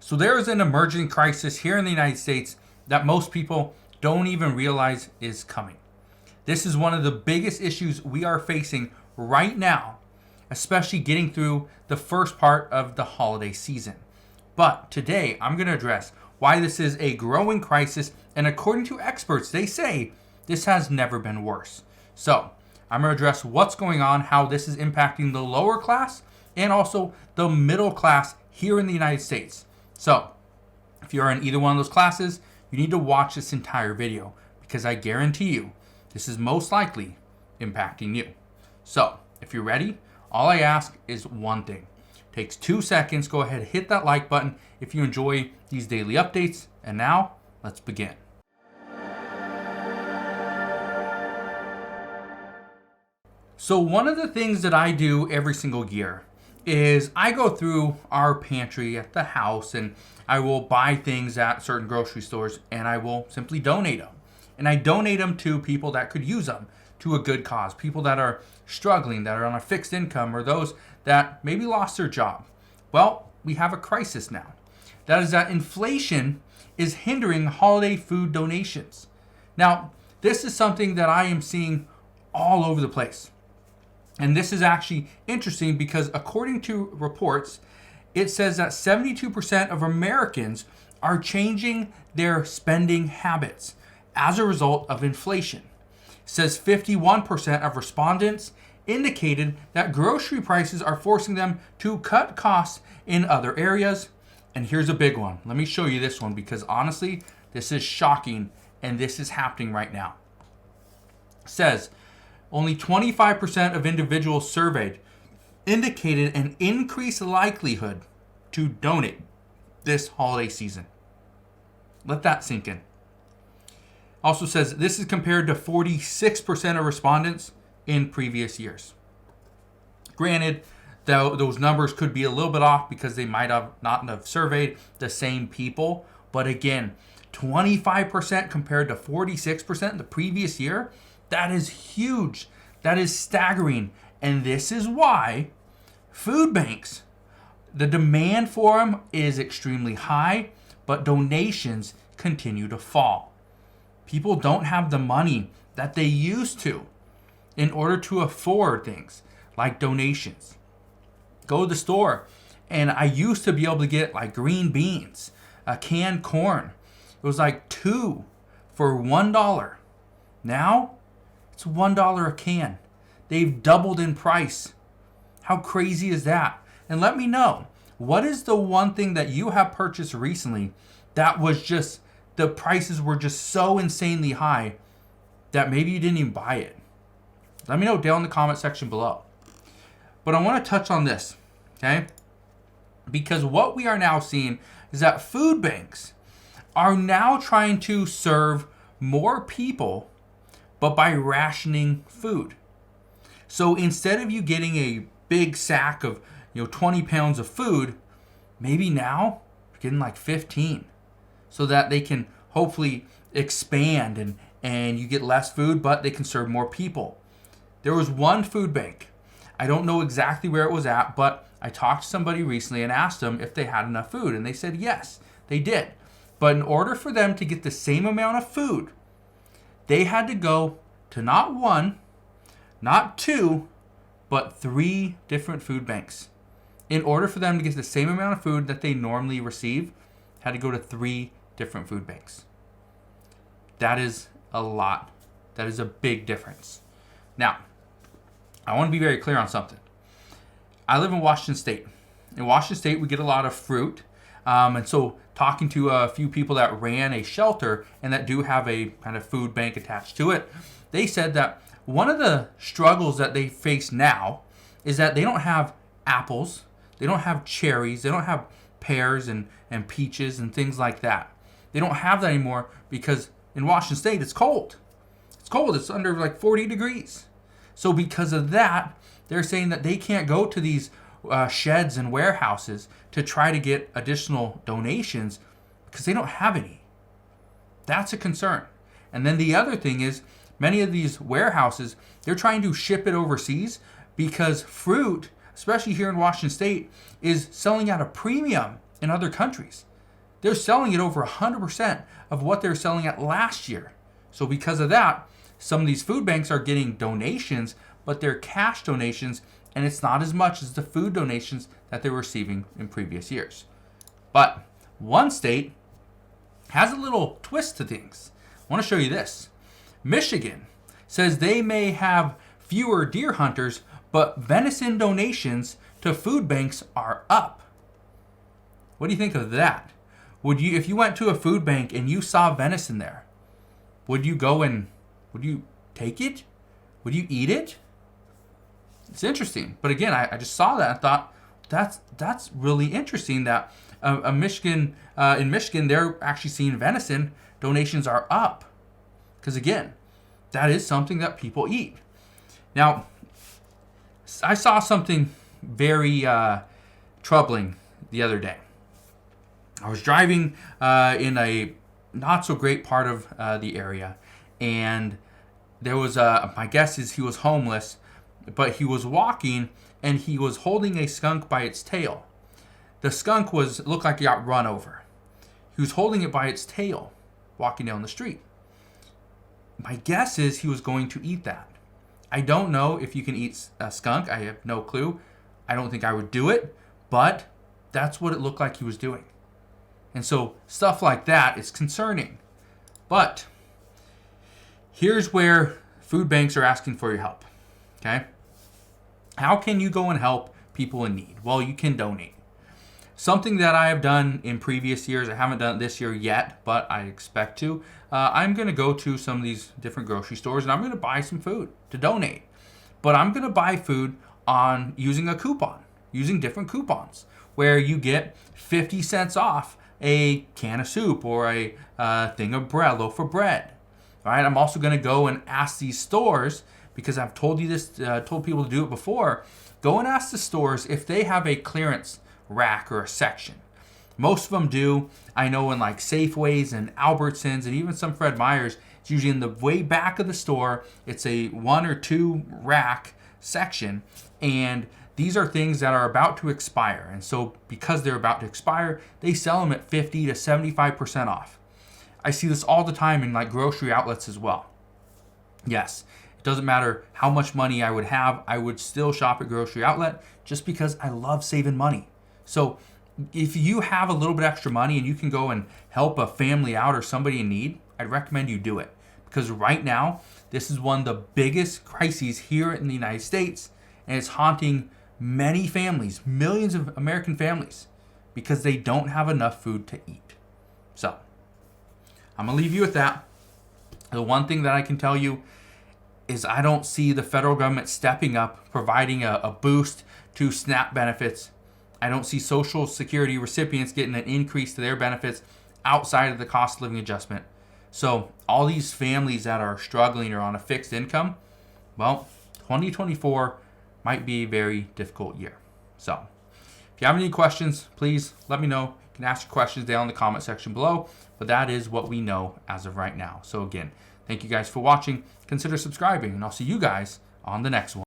So there is an emerging crisis here in the United States that most people don't even realize is coming. This is one of the biggest issues we are facing right now, especially getting through the first part of the holiday season. But today I'm going to address why this is a growing crisis, and according to experts, they say this has never been worse. So I'm going to address what's going on, how this is impacting the lower class and also the middle class here in the United States. So if you're in either one of those classes, you need to watch this entire video because I guarantee you this is most likely impacting you. So if you're ready, all I ask is one thing. It takes 2 seconds. Go ahead, hit that like button if you enjoy these daily updates. And now let's begin. So one of the things that I do every single year is I go through our pantry at the house and I will buy things at certain grocery stores and I will simply donate them. And I donate them to people that could use them to a good cause, people that are struggling, that are on a fixed income, or those that maybe lost their job. Well, we have a crisis now. That is that inflation is hindering holiday food donations. Now, this is something that I am seeing all over the place. And this is actually interesting because according to reports, it says that 72% of Americans are changing their spending habits as a result of inflation. It says 51% of respondents indicated that grocery prices are forcing them to cut costs in other areas. And here's a big one. Let me show you this one because honestly, this is shocking and this is happening right now. It says only 25% of individuals surveyed indicated an increased likelihood to donate this holiday season. Let that sink in. Also says this is compared to 46% of respondents in previous years. Granted, those numbers could be a little bit off because they might have not have surveyed the same people. But again, 25% compared to 46% the previous year, that is huge. That is staggering. And this is why food banks, the demand for them is extremely high, but donations continue to fall. People don't have the money that they used to in order to afford things like donations. Go to the store, and I used to be able to get like green beans, a canned corn. It was like 2 for $1. Now, it's $1 a can. They've doubled in price. How crazy is that? And let me know, what is the one thing that you have purchased recently that was just, the prices were just so insanely high that maybe you didn't even buy it? Let me know down in the comment section below. But I want to touch on this, okay? Because what we are now seeing is that food banks are now trying to serve more people, but by rationing food. So instead of you getting a big sack of 20 pounds of food, maybe now you're getting like 15 so that they can hopefully expand and you get less food, but they can serve more people. There was one food bank. I don't know exactly where it was at, but I talked to somebody recently and asked them if they had enough food, and they said yes, they did. But in order for them to get the same amount of food, they had to go to not 1, not 2, but 3 different food banks. In order for them to get the same amount of food that they normally receive, had to go to 3 different food banks. That is a lot. That is a big difference. Now, I want to be very clear on something. I live in Washington State. In Washington State, we get a lot of fruit. And so talking to a few people that ran a shelter and that do have a kind of food bank attached to it, they said that one of the struggles that they face now is that they don't have apples, they don't have cherries, they don't have pears and peaches and things like that. They don't have that anymore because in Washington State, it's cold. It's cold. It's under like 40 degrees. So because of that, they're saying that they can't go to these sheds and warehouses to try to get additional donations because they don't have any. That's a concern. And then the other thing is many of these warehouses, they're trying to ship it overseas because fruit, especially here in Washington State, is selling at a premium in other countries. they're selling it over 100% of what they were selling at last year. So because of that, some of these food banks are getting donations, but they're cash donations, and it's not as much as the food donations that they were receiving in previous years. But one state has a little twist to things. I want to show you this. Michigan says they may have fewer deer hunters, but venison donations to food banks are up. What do you think of that? Would you, if you went to a food bank and you saw venison there, would you go and would you take it? Would you eat it? It's interesting. But again, I just saw that and thought that's really interesting that in Michigan, they're actually seeing venison donations are up. Because again, that is something that people eat. Now, I saw something very troubling the other day. I was driving in a not so great part of the area, and there was my guess is he was homeless, but he was walking and he was holding a skunk by its tail. The skunk looked like he got run over. He was holding it by its tail, walking down the street. My guess is he was going to eat that. I don't know if you can eat a skunk. I have no clue. I don't think I would do it, but that's what it looked like he was doing. And so stuff like that is concerning. But here's where food banks are asking for your help. Okay? How can you go and help people in need? Well, you can donate. Something that I have done in previous years, I haven't done it this year yet, but I expect to. I'm going to go to some of these different grocery stores and I'm going to buy some food to donate. But I'm going to buy food on using a coupon, using different coupons, where you get 50 cents off a can of soup or a thing of bread, loaf of bread. All right. I'm also going to go and ask these stores, because I've told you this, told people to do it before. Go and ask the stores if they have a clearance rack or a section. Most of them do. I know in like Safeways and Albertsons and even some Fred Meyers, it's usually in the way back of the store. It's a 1 or 2 rack section, and these are things that are about to expire. And so because they're about to expire, they sell them at 50 to 75% off. I see this all the time in like grocery outlets as well. Yes, it doesn't matter how much money I would have, I would still shop at grocery outlet just because I love saving money. So if you have a little bit extra money and you can go and help a family out or somebody in need, I'd recommend you do it. Because right now, this is one of the biggest crises here in the United States, and it's haunting many families, millions of American families, because they don't have enough food to eat. So, I'm going to leave you with that. The one thing that I can tell you is I don't see the federal government stepping up, providing a boost to SNAP benefits. I don't see Social Security recipients getting an increase to their benefits outside of the cost of living adjustment. So all these families that are struggling or on a fixed income, well, 2024 might be a very difficult year. So if you have any questions, please let me know. You can ask your questions down in the comment section below. But that is what we know as of right now. So again, thank you guys for watching. Consider subscribing, and I'll see you guys on the next one.